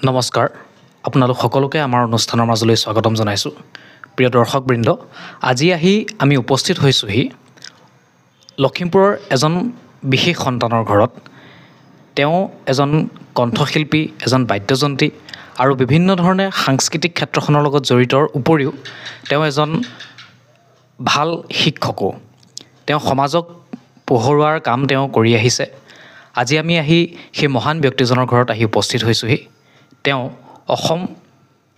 নমস্কাৰ আপোনালোক সকলোকে আমাৰ অনুষ্ঠানৰ মাজলৈ স্বাগতম জনাইছোঁ। প্ৰিয় দৰ্শকবৃন্দ, আজি আমি উপস্থিত হৈছোঁহি লখিমপুৰৰ এজন বিশেষ সন্তানৰ ঘৰত। তেওঁ এজন কণ্ঠশিল্পী, এজন বাদ্যযন্ত্ৰী আৰু বিভিন্ন ধৰণে সাংস্কৃতিক ক্ষেত্ৰখনৰ লগত জড়িতৰ উপৰিও তেওঁ এজন ভাল শিক্ষকো। তেওঁ সমাজক পোহৰোৱাৰ কাম তেওঁ কৰি আহিছে। আজি আমি সেই মহান ব্যক্তিজনৰ ঘৰত উপস্থিত হৈছোঁহি। তেওঁ অসম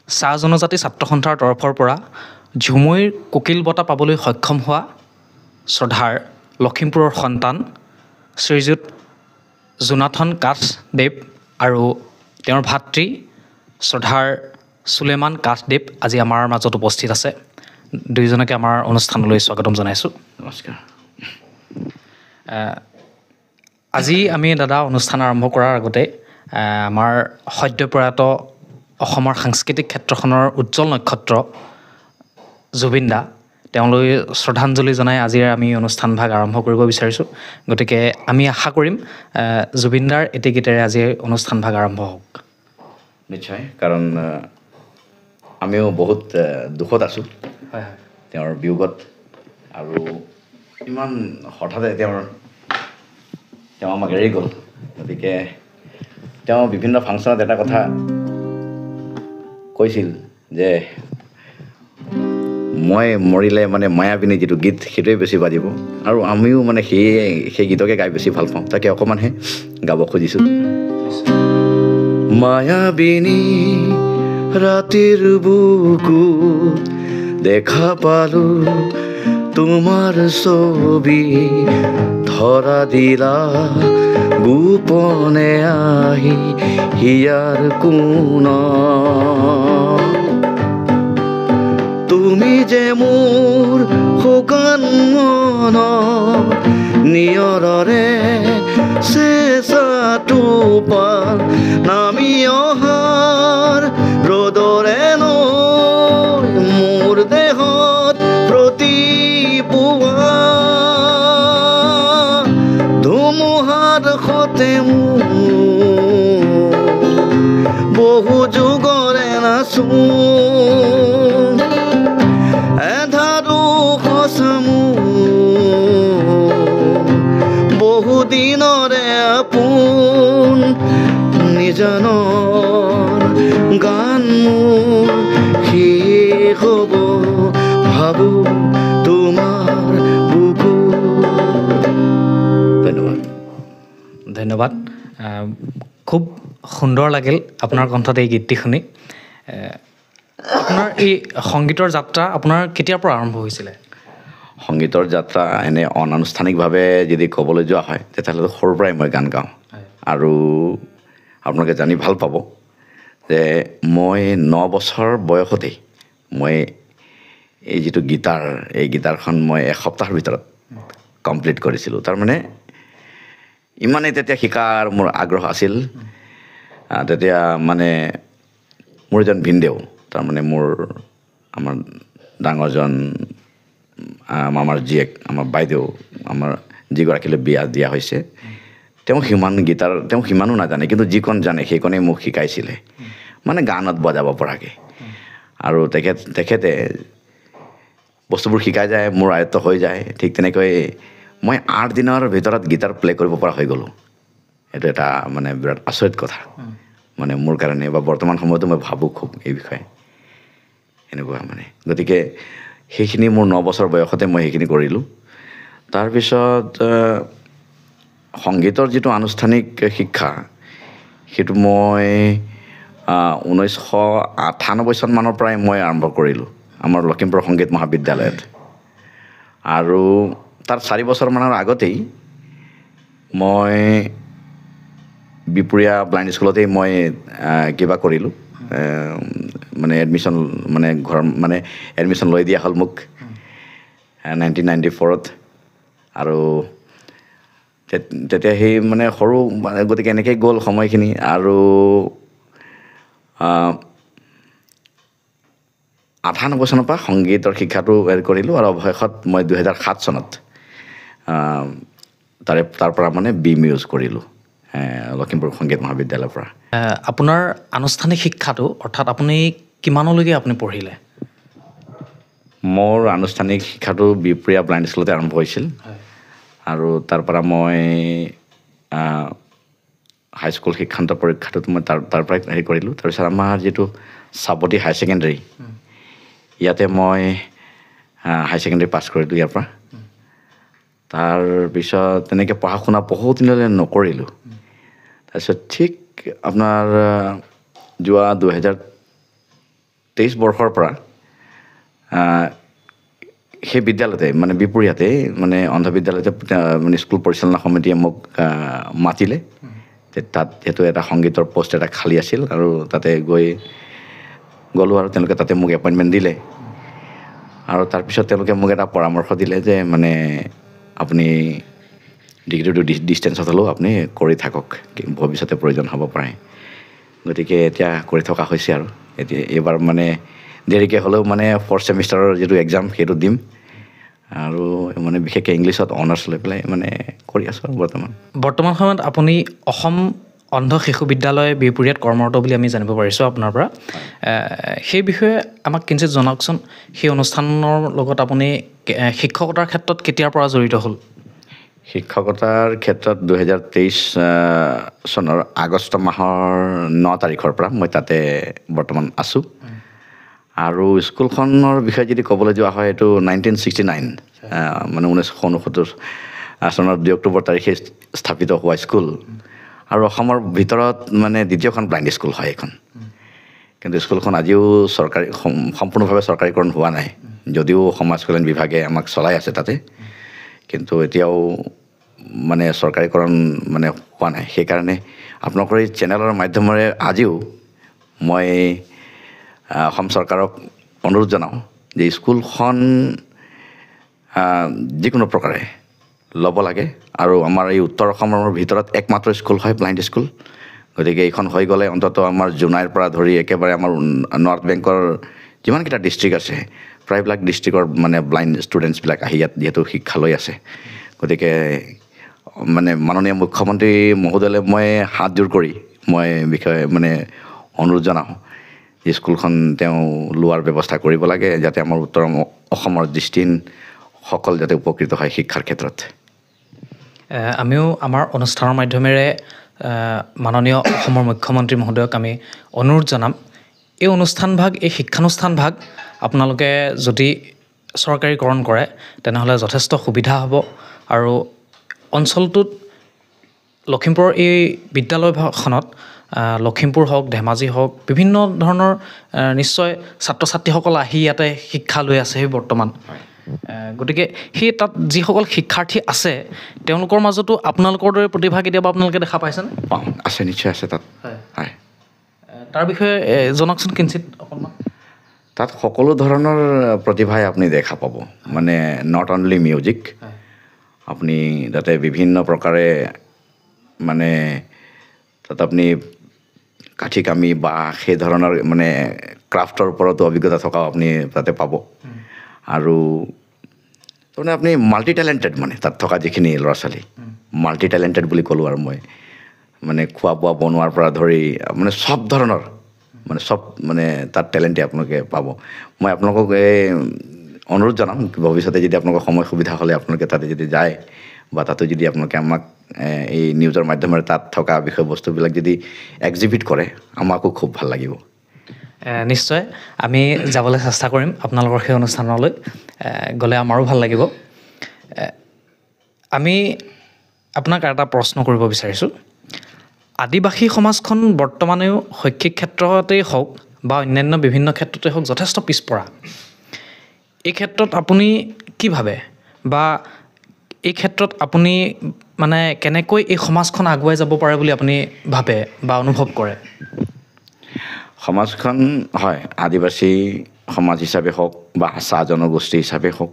চাহ জনজাতি ছাত্ৰ সন্থাৰ তৰফৰ পৰা ঝুমুৰ কোকিল বঁটা পাবলৈ সক্ষম হোৱা শ্ৰদ্ধাৰ লখিমপুৰৰ সন্তান শ্ৰীযুত জোনাথন কাঠদেৱ আৰু তেওঁৰ ভাতৃ শ্ৰদ্ধাৰ চুলেমান কাঠদেৱ আজি আমাৰ মাজত উপস্থিত আছে। দুয়োজনকে আমাৰ অনুষ্ঠানলৈ স্বাগতম জনাইছোঁ। নমস্কাৰ। আজি আমি দাদা অনুষ্ঠান আৰম্ভ কৰাৰ আগতে আমাৰ সদ্যপ্ৰয়াত অসমৰ সাংস্কৃতিক ক্ষেত্ৰখনৰ উজ্জ্বল নক্ষত্ৰ জুবিন দা, তেওঁলৈ শ্ৰদ্ধাঞ্জলি জনাই আজিৰ আমি অনুষ্ঠানভাগ আৰম্ভ কৰিব বিচাৰিছোঁ। গতিকে আমি আশা কৰিম জুবিন দাৰ এটি গীতেৰে আজিৰ অনুষ্ঠানভাগ আৰম্ভ হওক। নিশ্চয়, কাৰণ আমিও বহুত দুখত আছোঁ তেওঁৰ বিয়োগত, আৰু ইমান হঠাতে তেওঁ আমাক এৰি গ'ল। গতিকে তেওঁ বিভিন্ন ফাংচনত এটা কথা কৈছিল যে মই মৰিলে মায়াবিনী যিটো গীত সেইটোৱে বেছি বাজিব, আৰু আমিও সেই গীতকে গাই বেছি ভাল পাওঁ। তাকে অকণমানহে গাব খুজিছোঁ। মায়াবিনী ৰাতিৰ বুকু দেখা পালো তোমাৰ ছবি, ধৰা দিলা গোপনে আহি হিয়াৰ কোণত। তুমি যে মোৰ শুকান মনত নিয়ৰৰে চেঁচাটো পাল নামি অহাৰ ৰ'দৰে নৈ মোৰ দেহত প্ৰতিপুৱা ধুমুহাৰ সতে বহু যুগৰে নাচো, এধাৰো সঁচামো বহু দিনৰে আপোন নিজানৰ গান মোৰ শেষ হ'ব ভাবো তোমাৰ বুকু। ধন্যবাদ। ধন্যবাদ। খুব সুন্দৰ লাগিল আপোনাৰ কণ্ঠত এই গীতটি শুনি। আপোনাৰ এই সংগীতৰ যাত্ৰা আপোনাৰ কেতিয়াৰ পৰা আৰম্ভ হৈছিলে? সংগীতৰ যাত্ৰা এনে অনানুষ্ঠানিকভাৱে যদি ক'বলৈ যোৱা হয় তেতিয়াহ'লে সৰুৰ পৰাই মই গান গাওঁ। আৰু আপোনালোকে জানি ভাল পাব যে মই 9 বছৰ বয়সতেই মই এই যিটো গীটাৰ, এই গীটাৰখন মই এসপ্তাহৰ ভিতৰত কমপ্লিট কৰিছিলোঁ। তাৰমানে ইমানেই তেতিয়া শিকাৰ মোৰ আগ্ৰহ আছিল। তেতিয়া মোৰ এজন ভিনদেউ, তাৰমানে আমাৰ ডাঙৰজন মামাৰ জীয়েক, আমাৰ বাইদেউ, আমাৰ যিগৰাকীলৈ বিয়া দিয়া হৈছে, তেওঁ সিমানো নাজানে, কিন্তু যিকণ জানে সেইকণেই মোক শিকাইছিলে, গানত বজাব পৰাকৈ। আৰু তেখেতে বস্তুবোৰ শিকাই যায়, মোৰ আয়ত্ত হৈ যায়। ঠিক তেনেকৈ মই 8 দিনৰ ভিতৰত গীটাৰ প্লে' কৰিব পৰা হৈ গ'লোঁ। এইটো এটা বিৰাট আচৰিত কথা মোৰ কাৰণে, বা বৰ্তমান সময়তো মই ভাবোঁ খুব এই বিষয়ে এনেকুৱা গতিকে সেইখিনি মোৰ 9 বছৰ বয়সতে মই সেইখিনি কৰিলোঁ। তাৰপিছত সংগীতৰ যিটো আনুষ্ঠানিক শিক্ষা সেইটো মই 1998 চনমানৰ পৰাই মই আৰম্ভ কৰিলোঁ আমাৰ লখিমপুৰ সংগীত মহাবিদ্যালয়ত। আৰু তাৰ 4 বছৰমানৰ আগতেই মই বিপুৰীয়া ব্লাইণ্ড স্কুলতেই মই কিবা কৰিলোঁ, এডমিশ্যন এডমিশ্যন লৈ দিয়া হ'ল মোক 1994ত। আৰু তেতিয়া সেই সৰু গতিকে এনেকৈ গ'ল সময়খিনি। আৰু 98 চনৰ পৰা সংগীতৰ শিক্ষাটো কৰিলোঁ, আৰু অৱশেষত মই 2007 চনত তাৰ পৰা বি মিউজ কৰিলোঁ। লখিমপুৰ সংগীত মহাবিদ্যালয়ৰ পৰা। আপোনাৰ আনুষ্ঠানিক শিক্ষাটো অৰ্থাৎ আপুনি কিমানলৈকে আপুনি পঢ়িলে? মোৰ আনুষ্ঠানিক শিক্ষাটো বিহপুৰীয়া ব্লাইণ্ড স্কুলতে আৰম্ভ হৈছিল আৰু তাৰ পৰা মই হাইস্কুল শিক্ষান্ত পৰীক্ষাটোত মই তাৰ পৰাই হেৰি কৰিলোঁ। তাৰপিছত আমাৰ যিটো চাপতি হায়াৰ ছেকেণ্ডেৰী, ইয়াতে মই হায়াৰ ছেকেণ্ডেৰী পাছ কৰিলোঁ ইয়াৰ পৰা। তাৰপিছত তেনেকৈ পঢ়া শুনা বহুত দিনলৈ নকৰিলোঁ। তাৰপিছত ঠিক আপোনাৰ যোৱা 2023 বৰ্ষৰ পৰা সেই বিদ্যালয়তে মানে বিহপুৰীয়াতে মানে অন্ধ বিদ্যালয়তে মানে স্কুল পৰিচালনা সমিতিয়ে মোক মাতিলে। তাত যিহেতু এটা সংগীতৰ পষ্ট এটা খালী আছিল আৰু তাতে গ'লোঁ আৰু তেওঁলোকে তাতে মোক এপইণ্টমেণ্ট দিলে। আৰু তাৰপিছত তেওঁলোকে মোক এটা পৰামৰ্শ দিলে যে মানে আপুনি ডিগ্ৰীটো ডিষ্টেঞ্চত হ'লেও আপুনি কৰি থাকক, ভৱিষ্যতে প্ৰয়োজন হ'ব পাৰে। গতিকে এতিয়া কৰি থকা হৈছে আৰু এতিয়া এইবাৰ মানে দেৰিকৈ হ'লেও মানে 4th ছেমিষ্টাৰৰ যিটো এক্সাম সেইটো দিম আৰু মানে বিশেষকৈ ইংলিছত অনাৰ্ছ লৈ পেলাই মানে কৰি আছোঁ আৰু বৰ্তমান সময়ত আপুনি অসম অন্ধ শিশু বিদ্যালয় বিহপুৰীয়াত কৰ্মৰত বুলি আমি জানিব পাৰিছোঁ আপোনাৰ পৰা। সেই বিষয়ে আমাক কিঞ্চিত জনাওকচোন। সেই অনুষ্ঠানৰ লগত আপুনি শিক্ষকতাৰ ক্ষেত্ৰত কেতিয়াৰ পৰা জড়িত হ'ল? শিক্ষকতাৰ ক্ষেত্ৰত 2023 চনৰ আগষ্ট মাহৰ 9 তাৰিখৰ পৰা মই তাতে বৰ্তমান আছোঁ। আৰু স্কুলখনৰ বিষয়ে যদি ক'বলৈ যোৱা হয়, এইটো 1969 মানে 1969 চনৰ 2 অক্টোবৰ তাৰিখে স্থাপিত হোৱা স্কুল আৰু অসমৰ ভিতৰত মানে দ্বিতীয়খন ব্লাইণ্ড স্কুল হয় এইখন। কিন্তু স্কুলখন আজিও সম্পূৰ্ণভাৱে চৰকাৰীকৰণ হোৱা নাই, যদিও সমাজ কল্যাণ বিভাগে আমাক চলাই আছে তাতে, কিন্তু এতিয়াও মানে চৰকাৰীকৰণ মানে হোৱা নাই। সেইকাৰণে আপোনালোকৰ এই চেনেলৰ মাধ্যমেৰে আজিও মই অসম চৰকাৰক অনুৰোধ জনাওঁ যে স্কুলখন যিকোনো প্ৰকাৰে ল'ব লাগে। আৰু আমাৰ এই উত্তৰ অসমৰ ভিতৰত একমাত্ৰ স্কুল হয় ব্লাইণ্ড স্কুল। গতিকে এইখন হৈ গ'লে অন্ততঃ আমাৰ জোনাইৰ পৰা ধৰি একেবাৰে আমাৰ নৰ্থ বেংকৰ যিমানকেইটা ডিষ্ট্ৰিক্ট আছে প্ৰায়বিলাক ডিষ্ট্ৰিক্টৰ মানে ব্লাইণ্ড ষ্টুডেণ্টছবিলাক আহি ইয়াত যিহেতু শিক্ষা লৈ আছে। গতিকে মানে মাননীয় মুখ্যমন্ত্ৰী মহোদয়লৈ মই হাতযোৰ কৰি মই বিষয়ে মানে অনুৰোধ জনাওঁ যে স্কুলখন তেওঁ লোৱাৰ ব্যৱস্থা কৰিব লাগে, যাতে আমাৰ উত্তৰ অসমৰ দৃষ্টিহীনসকল যাতে উপকৃত হয় শিক্ষাৰ ক্ষেত্ৰত। আমিও আমাৰ অনুষ্ঠানৰ মাধ্যমেৰে মাননীয় অসমৰ মুখ্যমন্ত্ৰী মহোদয়ক আমি অনুৰোধ জনাম, এই অনুষ্ঠানভাগ, এই শিক্ষানুষ্ঠানভাগ আপোনালোকে যদি চৰকাৰীকৰণ কৰে তেনেহ'লে যথেষ্ট সুবিধা হ'ব। আৰু অঞ্চলটোত লখিমপুৰৰ এই বিদ্যালয়খনত লখিমপুৰ হওক, ধেমাজি হওক, বিভিন্ন ধৰণৰ নিশ্চয় ছাত্ৰ ছাত্ৰীসকল আহি ইয়াতে শিক্ষা লৈ আছে সেই বৰ্তমান। গতিকে সেই তাত যিসকল শিক্ষাৰ্থী আছে তেওঁলোকৰ মাজতো আপোনালোকৰ দৰে প্ৰতিভা কেতিয়াবা আপোনালোকে দেখা পাইছেনে? আছে, নিশ্চয় আছে তাত। হয়, তাৰ বিষয়ে জনাওকচোন কিঞ্চিত অকণমান। তাত সকলো ধৰণৰ প্ৰতিভাই আপুনি দেখা পাব, মানে নট অনলি মিউজিক। আপুনি তাতে বিভিন্ন প্ৰকাৰে মানে তাত আপুনি কাঠি কামি বা সেই ধৰণৰ মানে ক্ৰাফ্টৰ ওপৰতো অভিজ্ঞতা থকাও আপুনি তাতে পাব। আৰু তাৰমানে আপুনি মাল্টি টেলেণ্টেড, মানে তাত থকা যিখিনি ল'ৰা ছোৱালী মাল্টি টেলেণ্টেড বুলি ক'লোঁ। আৰু মই মানে খোৱা বোৱা বনোৱাৰ পৰা ধৰি মানে চব ধৰণৰ মানে চব মানে তাত টেলেণ্টে আপোনালোকে পাব। মই আপোনালোকক এই অনুৰোধ জনাম, ভৱিষ্যতে যদি আপোনালোকৰ সময় সুবিধা হ'লে আপোনালোকে তাতে যদি যায় বা তাতো যদি আপোনালোকে আমাক এই নিউজৰ মাধ্যমেৰে তাত থকা বিষয়বস্তুবিলাক যদি এক্সিবিট কৰে আমাকো খুব ভাল লাগিব। নিশ্চয় আমি যাবলৈ চেষ্টা কৰিম আপোনালোকৰ সেই অনুষ্ঠানলৈ, গ'লে আমাৰো ভাল লাগিব। আমি আপোনাক এটা প্ৰশ্ন কৰিব বিচাৰিছোঁ। আদিবাসী সমাজখন বৰ্তমানেও শৈক্ষিক ক্ষেত্ৰতেই হওক বা অন্যান্য বিভিন্ন ক্ষেত্ৰতে হওক যথেষ্ট পিছপৰা। এই ক্ষেত্ৰত আপুনি কি ভাবে, বা এই ক্ষেত্ৰত আপুনি মানে কেনেকৈ এই সমাজখন আগুৱাই যাব পাৰে বুলি আপুনি ভাবে বা অনুভৱ কৰে? সমাজখন হয়, আদিবাসী সমাজ হিচাপে হওক বা চাহ জনগোষ্ঠী হিচাপে হওক,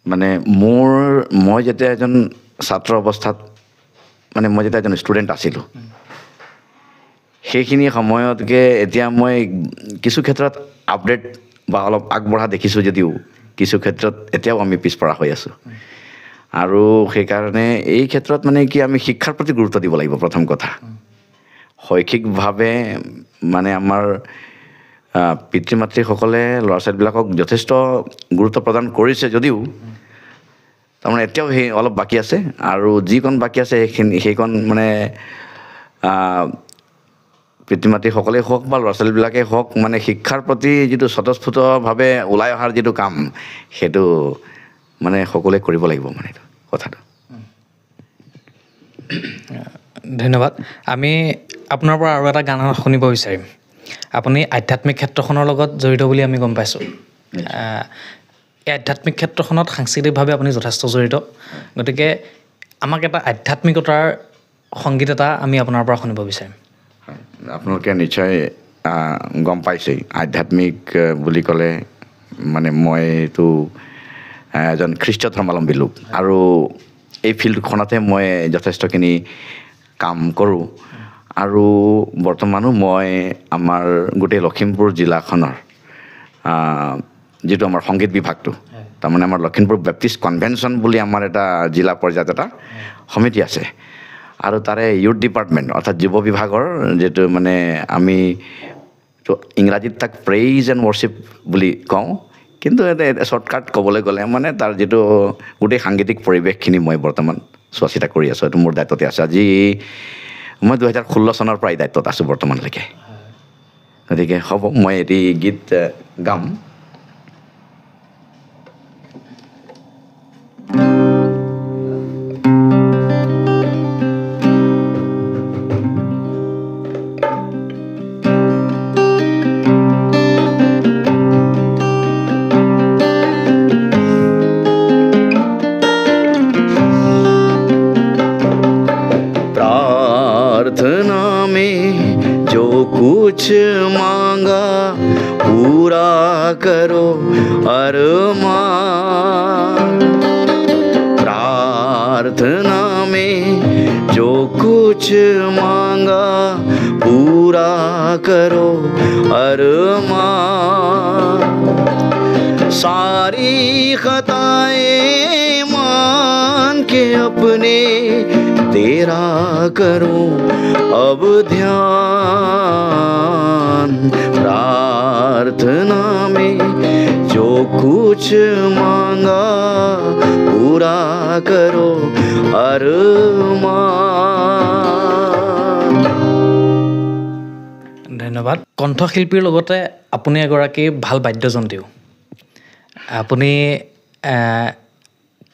মানে মই যেতিয়া এজন ছাত্ৰ অৱস্থাত মানে মই যেতিয়া এজন ষ্টুডেণ্ট আছিলোঁ, সেইখিনি সময়তকৈ এতিয়া মই কিছু ক্ষেত্ৰত আপডেট বা অলপ আগবঢ়া দেখিছোঁ যদিও কিছু ক্ষেত্ৰত এতিয়াও আমি পিছপৰা হৈ আছোঁ। আৰু সেইকাৰণে এই ক্ষেত্ৰত মানে কি আমি শিক্ষাৰ প্ৰতি গুৰুত্ব দিব লাগিব প্ৰথম কথা শৈক্ষিকভাৱে মানে আমাৰ পিতৃ মাতৃসকলে ল'ৰা ছোৱালীবিলাকক যথেষ্ট গুৰুত্ব প্ৰদান কৰিছে যদিও তাৰমানে এতিয়াও সেই অলপ বাকী আছে আৰু যিকণ বাকী আছে সেইকণ মানে পিতৃ মাতৃসকলেই হওক বা ল'ৰা ছোৱালীবিলাকেই হওক মানে শিক্ষাৰ প্ৰতি যিটো স্বতঃস্ফূৰ্তভাৱে ওলাই অহাৰ যিটো কাম সেইটো মানে সকলোৱে কৰিব লাগিব মানে এইটো কথাটো ধন্যবাদ আমি আপোনাৰ পৰা আৰু এটা গান শুনিব বিচাৰিম আপুনি আধ্যাত্মিক ক্ষেত্ৰখনৰ লগত জড়িত বুলি আমি গম পাইছোঁ এই আধ্যাত্মিক ক্ষেত্ৰখনত সাংস্কৃতিকভাৱে আপুনি যথেষ্ট জড়িত গতিকে আমাক এটা আধ্যাত্মিকতাৰ সংগীত এটা আমি আপোনাৰ পৰা শুনিব বিচাৰিম আপোনালোকে নিশ্চয় গম পাইছেই আধ্যাত্মিক বুলি ক'লে মানে মইতো এজন খ্ৰীষ্ট ধৰ্মাৱলম্বী লোক আৰু এই ফিল্ডখনতে মই যথেষ্টখিনি কাম কৰোঁ আৰু বৰ্তমানো মই আমাৰ গোটেই লখিমপুৰ জিলাখনৰ যিটো আমাৰ সংগীত বিভাগটো তাৰমানে আমাৰ লখিমপুৰ বেপ্টিষ্ট কনভেনশ্যন বুলি আমাৰ এটা জিলা পৰ্যায়ত এটা সমিতি আছে আৰু তাৰে ইউথ ডিপাৰ্টমেণ্ট অৰ্থাৎ যুৱ বিভাগৰ যিটো মানে আমি ইংৰাজীত তাক প্ৰেইজ এণ্ড ৱৰ্শ্বিপ বুলি কওঁ কিন্তু এটা শ্বৰ্টকাট ক'বলৈ গ'লে মানে তাৰ যিটো গোটেই সাংগীতিক পৰিৱেশখিনি মই বৰ্তমান চোৱা চিতা কৰি আছোঁ এইটো মোৰ দায়িত্বতে আছে আজি মই 2016 চনৰ পৰাই দায়িত্বত আছোঁ বৰ্তমানলৈকে গতিকে হ'ব মই এটি গীত গাম प्रार्थना में जो कुछ मांगा पूरा करो अरमान प्रार्थना में जो कुछ मांगा पूरा करो अरमान सारी खताएं मान के अपने तेरा करूं अब ध्यान प्रार्थना में जो कुछ मांगा पूरा करो अरमान ধন্যবাদ কণ্ঠশিল্পীৰ লগতে আপুনি এগৰাকী ভাল বাদ্যযন্ত্ৰীও আপুনি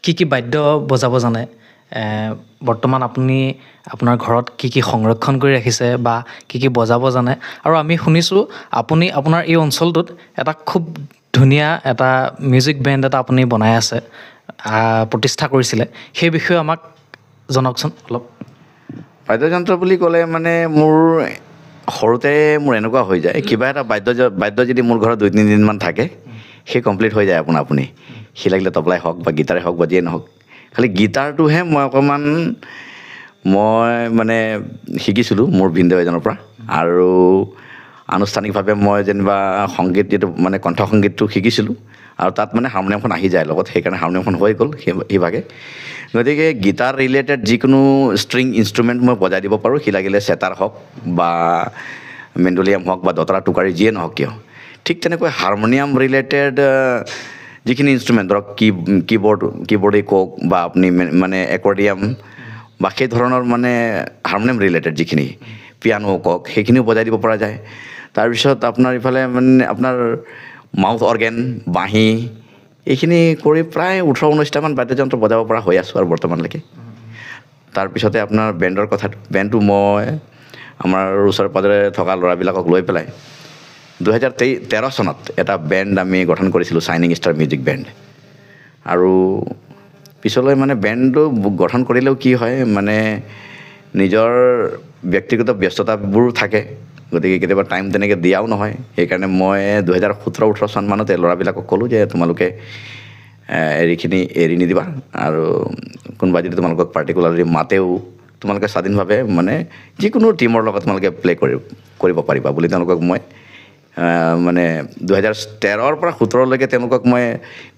কি বাদ্য বজাব জানে বৰ্তমান আপুনি আপোনাৰ ঘৰত কি সংৰক্ষণ কৰি ৰাখিছে বা কি বজাব জানে আৰু আমি শুনিছোঁ আপুনি আপোনাৰ এই অঞ্চলটোত এটা খুব ধুনীয়া এটা মিউজিক বেণ্ড এটা আপুনি বনাই আছে প্ৰতিষ্ঠা কৰিছিলে সেই বিষয়ে আমাক জনাওকচোন অলপ বাদ্যযন্ত্ৰ বুলি ক'লে মানে মোৰ সৰুতে মোৰ এনেকুৱা হৈ যায় কিবা এটা বাদ্য যদি মোৰ ঘৰত 2-3 দিনমান থাকে সেই কমপ্লিট হৈ যায় আপুনি সি লাগিলে তবলাই হওক বা গীটাৰে হওক বা যিয়ে নহওক খালি গীটাৰটোহে মই অকণমান মানে শিকিছিলোঁ মোৰ ভিনদেউ এজনৰ পৰা আৰু আনুষ্ঠানিকভাৱে মই যেনিবা সংগীত যিটো মানে কণ্ঠ সংগীতটো শিকিছিলোঁ আৰু তাত মানে হাৰমনিয়ামখন আহি যায় লগত সেইকাৰণে হাৰমনিয়ামখন হৈ গ'ল সেইভাগে গতিকে গীটাৰ ৰিলেটেড যিকোনো ষ্ট্ৰিং ইনষ্ট্ৰুমেণ্ট মই বজাই দিব পাৰোঁ সি লাগিলে চেতাৰ হওক বা মেণ্ডুলিয়াম হওক বা দতৰা টুকাৰী যিয়ে নহওক কিয় ঠিক তেনেকৈ হাৰমনিয়াম ৰিলেটেড যিখিনি ইনষ্ট্ৰুমেণ্ট ধৰক কীবৰ্ডেই কওক বা আপুনি মানে একৰ্ডিয়াম বা সেই ধৰণৰ মানে হাৰমনিয়াম ৰিলেটেড যিখিনি পিয়ানো কওক সেইখিনিও বজাই দিব পৰা যায় তাৰপিছত আপোনাৰ ইফালে মানে আপোনাৰ মাউথ অৰ্গেন বাঁহী এইখিনি কৰি প্ৰায় 18-19টামান বাদ্যযন্ত্ৰ বজাব পৰা হৈ আছোঁ আৰু বৰ্তমানলৈকে তাৰপিছতে আপোনাৰ বেণ্ডটো মই আমাৰ ওচৰে পাঁজৰে থকা ল'ৰাবিলাকক লৈ পেলাই 2013 চনত এটা বেণ্ড আমি গঠন কৰিছিলোঁ চাইনিং ষ্টাৰ মিউজিক বেণ্ড আৰু পিছলৈ মানে বেণ্ডটো গঠন কৰিলেও কি হয় মানে নিজৰ ব্যক্তিগত ব্যস্ততাবোৰ থাকে গতিকে কেতিয়াবা টাইম তেনেকৈ দিয়াও নহয় সেইকাৰণে মই 2017-18 চনমানতে ল'ৰাবিলাকক ক'লোঁ যে তোমালোকে এইখিনি এৰি নিদিবা আৰু কোনোবাই যদি তোমালোকক পাৰ্টিকুলাৰলি মাতেও তোমালোকে স্বাধীনভাৱে মানে যিকোনো টীমৰ লগত তোমালোকে প্লে কৰিব পাৰিবা বুলি তেওঁলোকক মই মানে 2013ৰ পৰা 17লৈকে তেওঁলোকক মই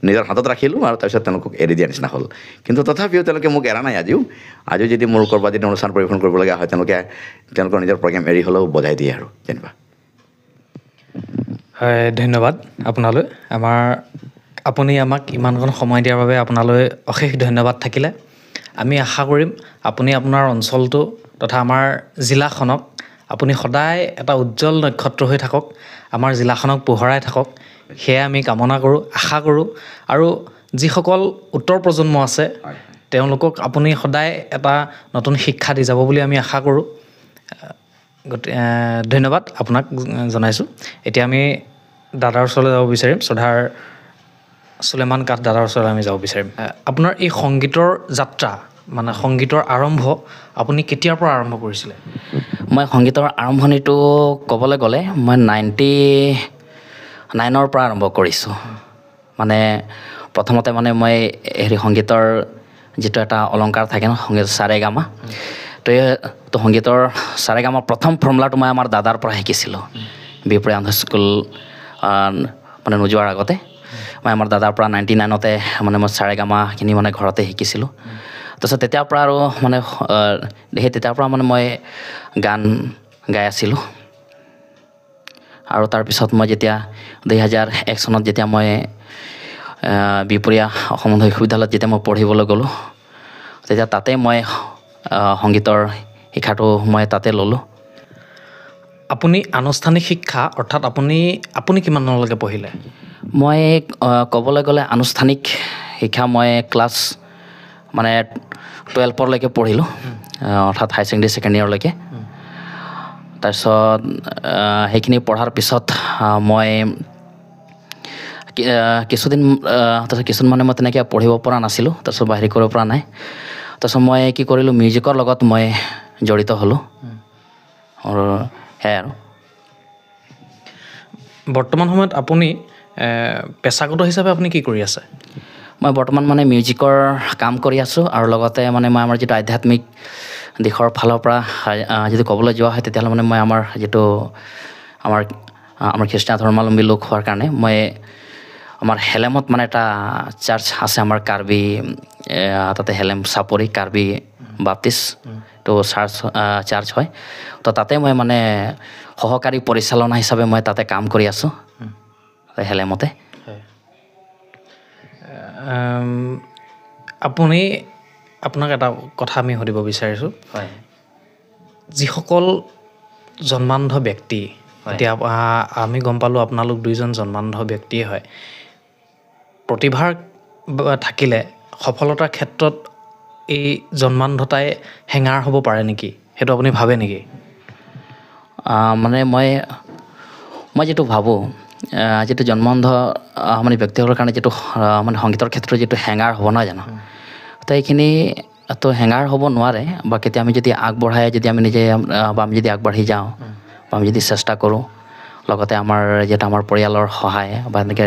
নিজৰ হাতত ৰাখিলোঁ আৰু তাৰপিছত তেওঁলোকক এৰি দিয়া নিচিনা হ'ল কিন্তু তথাপিও তেওঁলোকে মোক এৰা নাই আজিও যদি মোৰ ক'ৰবাত যদি অনুষ্ঠান পৰিৱেশন কৰিবলগীয়া হয় তেওঁলোকৰ নিজৰ প্ৰগ্ৰেম এৰি হ'লেও বজাই দিয়ে আৰু যেনিবা হয় ধন্যবাদ আপোনালৈ আপুনি আমাক ইমানকণ সময় দিয়াৰ বাবে আপোনালৈ অশেষ ধন্যবাদ থাকিলে আমি আশা কৰিম আপুনি আপোনাৰ অঞ্চলটো তথা আমাৰ জিলাখনক আপুনি সদায় এটা উজ্জ্বল নক্ষত্ৰ হৈ থাকক আমাৰ জিলাখনক পোহৰাই থাকক সেয়া আমি কামনা কৰোঁ আশা কৰোঁ আৰু যিসকল উত্তৰ প্ৰজন্ম আছে তেওঁলোকক আপুনি সদায় এটা নতুন শিক্ষা দি যাব বুলি আমি আশা কৰোঁ ধন্যবাদ আপোনাক জনাইছোঁ এতিয়া আমি দাদাৰ ওচৰলৈ যাব বিচাৰিম শ্ৰদ্ধাৰ চুলেমান কাঠ দাদাৰ ওচৰলৈ আমি যাব বিচাৰিম আপোনাৰ এই সংগীতৰ যাত্ৰা মানে সংগীতৰ আৰম্ভ আপুনি কেতিয়াৰ পৰা আৰম্ভ কৰিছিলে মই সংগীতৰ আৰম্ভণিটো ক'বলৈ গ'লে মই 99ৰ পৰা আৰম্ভ কৰিছোঁ মানে প্ৰথমতে মানে মই সংগীতৰ যিটো এটা অলংকাৰ থাকে ন সংগীত সাৰেগামা তো সংগীতৰ সাৰেগামা প্ৰথম ফৰ্মুলাটো মই আমাৰ দাদাৰ পৰা শিকিছিলোঁ বিহপুৰীয়া আন্ধ স্কুল মানে নোযোৱাৰ আগতে মই আমাৰ দাদাৰ পৰা 99তে মানে মই সাৰেগামাখিনি মানে ঘৰতে শিকিছিলোঁ তাৰপিছত তেতিয়াৰ পৰা আৰু মানে তেতিয়াৰ পৰা মানে মই গান গাই আছিলোঁ আৰু তাৰপিছত মই যেতিয়া 2001 চনত যেতিয়া মই বিহপুৰীয়া অসম বিশ্ববিদ্যালয়ত যেতিয়া মই পঢ়িবলৈ গ'লোঁ তেতিয়া তাতে মই সংগীতৰ শিক্ষাটো মই তাতে ল'লোঁ আপুনি আনুষ্ঠানিক শিক্ষা অৰ্থাৎ আপুনি কিমানলৈকে পঢ়িলে মই ক'বলৈ গ'লে আনুষ্ঠানিক শিক্ষা মই ক্লাছ মানে 12লৈকে পঢ়িলোঁ অৰ্থাৎ হাই ছেকেণ্ডেৰী ছেকেণ্ড ইয়েৰলৈকে তাৰপিছত সেইখিনি পঢ়াৰ পিছত মই কিছুদিন মানে মই তেনেকৈ পঢ়িব পৰা নাছিলোঁ তাৰপিছত বাহিৰ কৰিব পৰা নাই তাৰপিছত মই কি কৰিলোঁ মিউজিকৰ লগত মই জড়িত হ'লোঁ আৰু সেয়াই আৰু বৰ্তমান সময়ত আপুনি পেছাগত হিচাপে আপুনি কি কৰি আছে মই বৰ্তমান মানে মিউজিকৰ কাম কৰি আছোঁ আৰু লগতে মানে মই আমাৰ যিটো আধ্যাত্মিক দিশৰ ফালৰ পৰা যদি ক'বলৈ যোৱা হয় তেতিয়াহ'লে মানে মই আমাৰ যিটো আমাৰ খ্ৰীষ্টান ধৰ্মাৱলম্বী লোক হোৱাৰ কাৰণে মই আমাৰ হেলেমত মানে এটা চাৰ্চ আছে আমাৰ কাৰ্বি তাতে হেলেম চাপৰি কাৰ্বি বাপ্তিষ্ট তো চাৰ্চ হয় তো তাতে মই মানে সহকাৰী পৰিচালনা হিচাপে মই তাতে কাম কৰি আছোঁ হেলেমতে আপোনাক এটা কথা আমি সুধিব বিচাৰিছোঁ হয় যিসকল জন্মান্ধ ব্যক্তি এতিয়া আমি গম পালোঁ আপোনালোক দুইজন জন্মান্ধ ব্যক্তিয়ে হয় প্ৰতিভাৰ থাকিলে সফলতাৰ ক্ষেত্ৰত এই জন্মান্ধতাই হেঙাৰ হ'ব পাৰে নেকি সেইটো আপুনি ভাবে নেকি মানে মই যিটো ভাবোঁ যিটো জন্মান্ধ মানে ব্যক্তিসকলৰ কাৰণে যিটো মানে সংগীতৰ ক্ষেত্ৰত যিটো হেঙাৰ হ'ব নহয় জানো তো এইখিনি তো হেঙাৰ হ'ব নোৱাৰে বা কেতিয়া আমি যদি আগবঢ়াই যদি আমি নিজে বা আমি যদি আগবাঢ়ি যাওঁ বা আমি যদি চেষ্টা কৰোঁ লগতে আমাৰ যিহেতু আমাৰ পৰিয়ালৰ সহায় বা এনেকৈ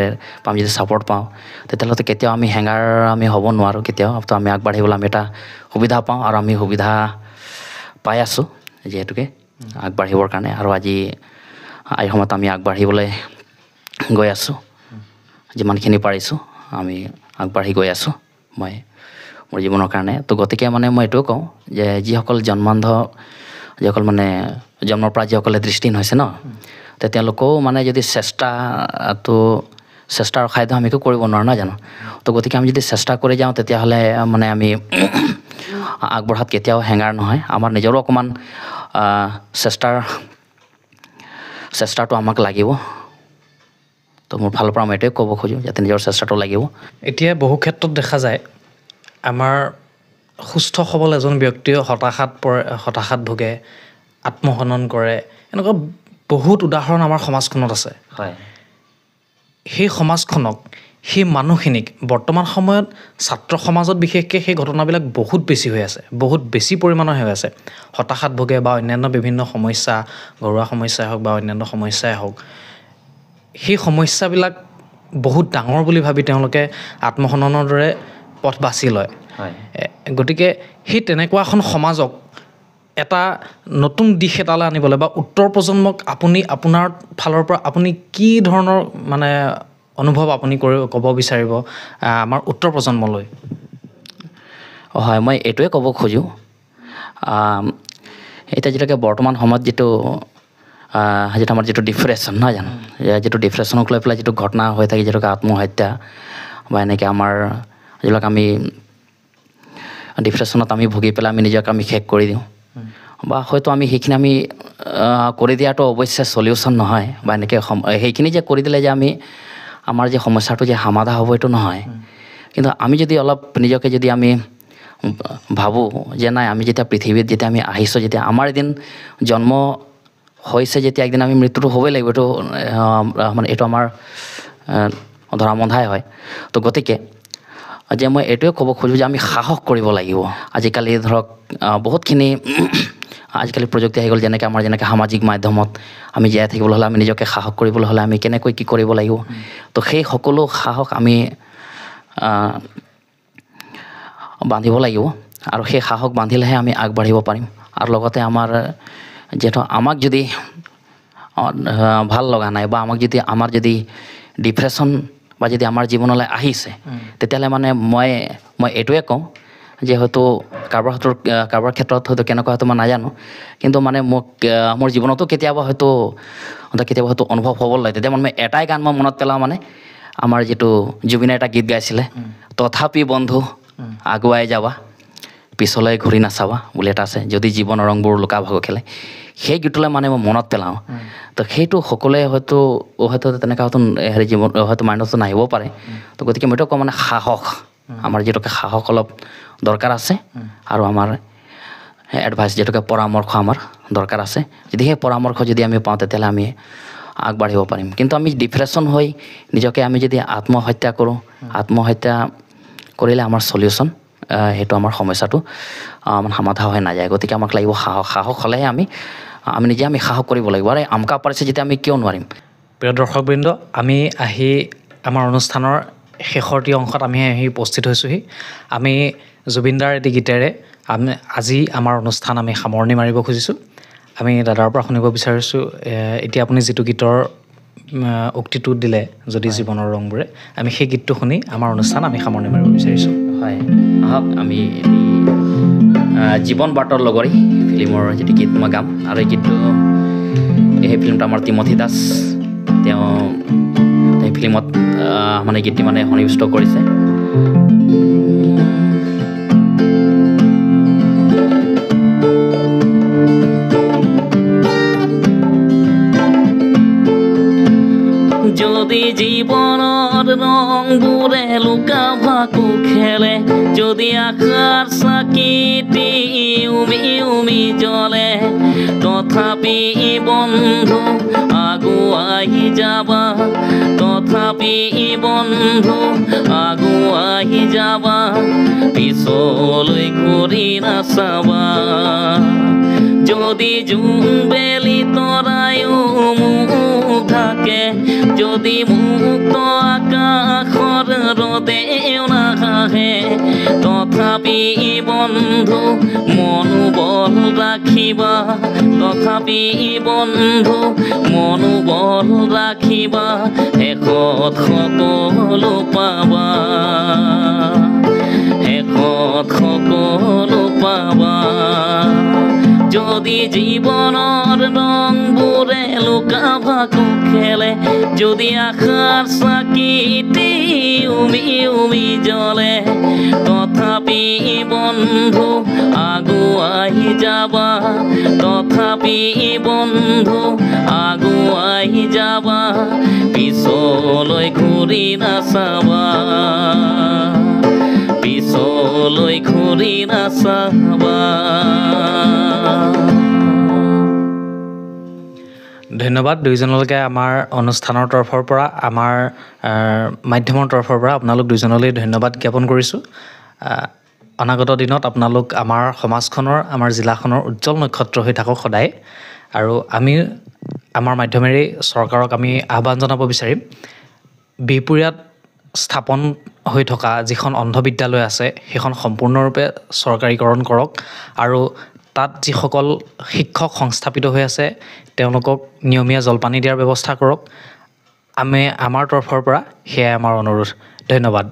আমি যদি ছাপৰ্ট পাওঁ তেতিয়াহ'লে কেতিয়াও আমি হেঙাৰ আমি হ'ব নোৱাৰোঁ কেতিয়াও তো আমি আগবাঢ়িবলৈ আমি এটা সুবিধা পাওঁ আৰু আমি সুবিধা পাই আছোঁ যিহেতুকে আগবাঢ়িবৰ কাৰণে আৰু আজি এই সময়ত আমি আগবাঢ়িবলৈ গৈ আছোঁ যিমানখিনি পাৰিছোঁ আমি আগবাঢ়ি গৈ আছোঁ মই মোৰ জীৱনৰ কাৰণে তো গতিকে মানে মই এইটোও কওঁ যে যিসকল জন্মান্ধ যিসকল মানে জন্মৰ পৰা যিসকলে দৃষ্টিহীন হৈছে ন তো তেওঁলোকেও মানে যদি চেষ্টা ৰখাইতো আমি একো কৰিব নোৱাৰোঁ নহয় জানো তো গতিকে আমি যদি চেষ্টা কৰি যাওঁ তেতিয়াহ'লে মানে আমি আগবঢ়াত কেতিয়াও হেঙাৰ নহয় আমাৰ নিজৰো অকণমান চেষ্টাটো আমাক লাগিব তো মোৰ ফালৰ পৰা মই এইটোৱে ক'ব খোজোঁ যাতে নিজৰ চেষ্টাটো লাগিব এতিয়া বহু ক্ষেত্ৰত দেখা যায় আমাৰ সুস্থ সবল এজন ব্যক্তিয়ে হতাশাত ভোগে আত্মহনন কৰে এনেকুৱা বহুত উদাহৰণ আমাৰ সমাজখনত আছে হয় সেই সমাজখনক সেই মানুহখিনিক বৰ্তমান সময়ত ছাত্ৰ সমাজত বিশেষকৈ সেই ঘটনাবিলাক বহুত বেছি হৈ আছে বহুত বেছি পৰিমাণৰ হৈ আছে হতাশাত ভোগে বা অন্যান্য বিভিন্ন সমস্যা ঘৰুৱা সমস্যাই হওক বা অন্যান্য সমস্যাই হওক সেই সমস্যাবিলাক বহুত ডাঙৰ বুলি ভাবি তেওঁলোকে আত্মহননৰ দৰে পথ বাছি লয় হয় গতিকে সেই তেনেকুৱা এখন সমাজক এটা নতুন দিশ এটালৈ আনিবলৈ বা উত্তৰ প্ৰজন্মক আপুনি আপোনাৰ ফালৰ পৰা আপুনি কি ধৰণৰ মানে অনুভৱ আপুনি ক'ব বিচাৰিব আমাৰ উত্তৰ প্ৰজন্মলৈ? হয়, মই এইটোৱে ক'ব খোজোঁ, এতিয়া যেতিয়াকৈ বৰ্তমান সময়ত যিটো আমাৰ যিটো ডিপ্ৰেশ্যন নহয় জানো, যিটো ডিপ্ৰেশ্যনক লৈ পেলাই যিটো ঘটনা হৈ থাকে, যিটো আত্মহত্যা বা এনেকৈ আমাৰ যিবিলাক আমি ডিপ্ৰেশ্যনত আমি ভুগি পেলাই আমি নিজক আমি শেষ কৰি দিওঁ, বা হয়তো আমি সেইখিনি আমি কৰি দিয়াটো অৱশ্যে চলিউশ্যন নহয়, বা এনেকৈ সেইখিনি যে কৰি দিলে যে আমি আমাৰ যে সমস্যাটো যে সমাধা হ'ব এইটো নহয়। কিন্তু আমি যদি অলপ নিজকে যদি আমি ভাবোঁ যে নাই, আমি যেতিয়া পৃথিৱীত যেতিয়া আমি আহিছোঁ, যেতিয়া আমাৰ এদিন জন্ম হৈছে, যেতিয়া একদিন আমি মৃত্যুটো হ'বই লাগিব, এইটো মানে এইটো আমাৰ ধৰাবন্ধাই হয়। তো গতিকে যে মই এইটোৱে ক'ব খোজোঁ যে আমি সাহস কৰিব লাগিব। আজিকালি ধৰক বহুতখিনি আজিকালি প্ৰযুক্তি আহি গ'ল, যেনেকৈ আমাৰ যেনেকৈ সামাজিক মাধ্যমত আমি জীয়াই থাকিবলৈ হ'লে, আমি নিজকে সাহস কৰিবলৈ হ'লে আমি কেনেকৈ কি কৰিব লাগিব, তো সেই সকলো সাহস আমি বান্ধিব লাগিব, আৰু সেই সাহস বান্ধিলেহে আমি আগবাঢ়িব পাৰিম। আৰু লগতে আমাৰ যিহেতু আমাক যদি ভাল লগা নাই, বা আমাক যদি আমাৰ যদি ডিপ্ৰেশ্যন বা যদি আমাৰ জীৱনলৈ আহিছে, তেতিয়াহ'লে মানে মই এইটোৱে কওঁ যে হয়তো কাৰোবাৰ ক্ষেত্ৰত হয়তো কেনেকুৱা হয়তো মই নাজানো, কিন্তু মানে মোৰ জীৱনতো কেতিয়াবা হয়তো অনুভৱ হ'বলৈ, তেতিয়া মানে মই এটাই গান মই মনত পেলাওঁ, মানে আমাৰ যিটো জুবিনে এটা গীত গাইছিলে, তথাপি বন্ধু আগুৱাই যাবা, পিছলৈ ঘূৰি নাচাবা বুলি এটা আছে, যদি জীৱনৰ ৰংবোৰ লুকা ভাগু খেলে, সেই গীতলৈ মানে মই মনত পেলাওঁ। তো সেইটো সকলোৱে হয়তো তেনেকুৱা হেৰি জীৱন হয়তো মাইণ্ডতো নাহিব পাৰে। তো গতিকে মইতো কওঁ মানে সাহস, আমাৰ যিটোকে সাহস অলপ দৰকাৰ আছে, আৰু আমাৰ এডভাইচ যিটোকে পৰামৰ্শ আমাৰ দৰকাৰ আছে। যদি সেই পৰামৰ্শ যদি আমি পাওঁ, তেতিয়াহ'লে আমি আগবাঢ়িব পাৰিম। কিন্তু আমি ডিপ্ৰেশ্যন হৈ নিজকে আমি যদি আত্মহত্যা কৰোঁ, আত্মহত্যা কৰিলে আমাৰ চলিউশ্যন সেইটো আমাৰ সমস্যাটো মানে সমাধা হৈ নাযায়। গতিকে আমাক লাগিব সাহস হ'লেহে আমি নিজে সাহস কৰিব লাগিব। আৰু আমকা পাৰিছে যেতিয়া আমি কিয় নোৱাৰিম? প্ৰিয় দৰ্শকবৃন্দ, আমি আহি আমাৰ অনুষ্ঠানৰ শেষৰটি অংশত আমি আহি উপস্থিত হৈছোঁহি। আমি জুবিনদাৰ এটি গীতেৰে আজি আমাৰ অনুষ্ঠান আমি সামৰণি মাৰিব খুজিছোঁ। আমি দাদাৰ পৰা শুনিব বিচাৰিছোঁ, এতিয়া আপুনি যিটো গীতৰ উক্তিটো দিলে, যদি জীৱনৰ ৰংবোৰে, আমি সেই গীতটো শুনি আমাৰ অনুষ্ঠান আমি সামৰণি মাৰিব বিচাৰিছোঁ। হয়, আহক আমি জীৱন বাটৰ লগৰী ফিল্মৰ যিটো গীত মই গাম। আৰু এই গীতটো, সেই ফিল্মটো আমাৰ তিমথী দাস, তেওঁ সেই ফিল্মত মানে গীতটি মানে সন্নিৱিষ্ট কৰিছে। যদি জীৱনৰ ৰংবোৰে লুকা ভাকু খেলে, যদি আশাৰ চাকিটি উমি জ্বলে, তথাপি বন্ধু আগুৱাই যাবা, তথাপি বন্ধু আগুৱাই যাবা, পিছলৈ ঘূৰি নাচাবা। যদি জোনবেলি তৰায়ো মুখ ঢাকে, যদি মুক্ত আকাশৰ ৰদেও নাহে, তথাপি বন্ধু মনোবল ৰাখিবা, তথাপি বন্ধু মনোবল ৰাখিবা, শেষত সকলো পাবা, শেষত সকলো পাবা। যদি জীৱনৰ ৰংবোৰে লুকা ভাকু খেলে, যদি আশাৰ চাকিটি উমি জ্বলে, তথাপি বন্ধু আগুৱাই যাবা, তথাপি বন্ধু আগুৱাই যাবা, পিছলৈ ঘূৰি নাচাবা, পিছলৈ ঘূৰি নাচাবা। ধন্যবাদ দুইজনলৈকে আমাৰ অনুষ্ঠানৰ তৰফৰ পৰা, আমাৰ মাধ্যমৰ তৰফৰ পৰা আপোনালোক দুইজনলৈ ধন্যবাদ জ্ঞাপন কৰিছোঁ। অনাগত দিনত আপোনালোক আমাৰ সমাজখনৰ, আমাৰ জিলাখনৰ উজ্জ্বল নক্ষত্ৰ হৈ থাকক সদায়। আৰু আমি আমাৰ মাধ্যমেৰেই চৰকাৰক আমি আহ্বান জনাব বিচাৰিম, বিহপুৰীয়াত স্থাপন হৈ থকা যিখন অন্ধ বিদ্যালয় আছে, সেইখন সম্পূৰ্ণৰূপে চৰকাৰীকৰণ কৰক, আৰু তাত যিসকল শিক্ষক সংস্থাপিত হৈ আছে তেওঁলোকক নিয়মীয়া জলপানী দিয়াৰ ব্যৱস্থা কৰক। আমাৰ তৰফৰ পৰা সেয়াই আমাৰ অনুৰোধ। ধন্যবাদ।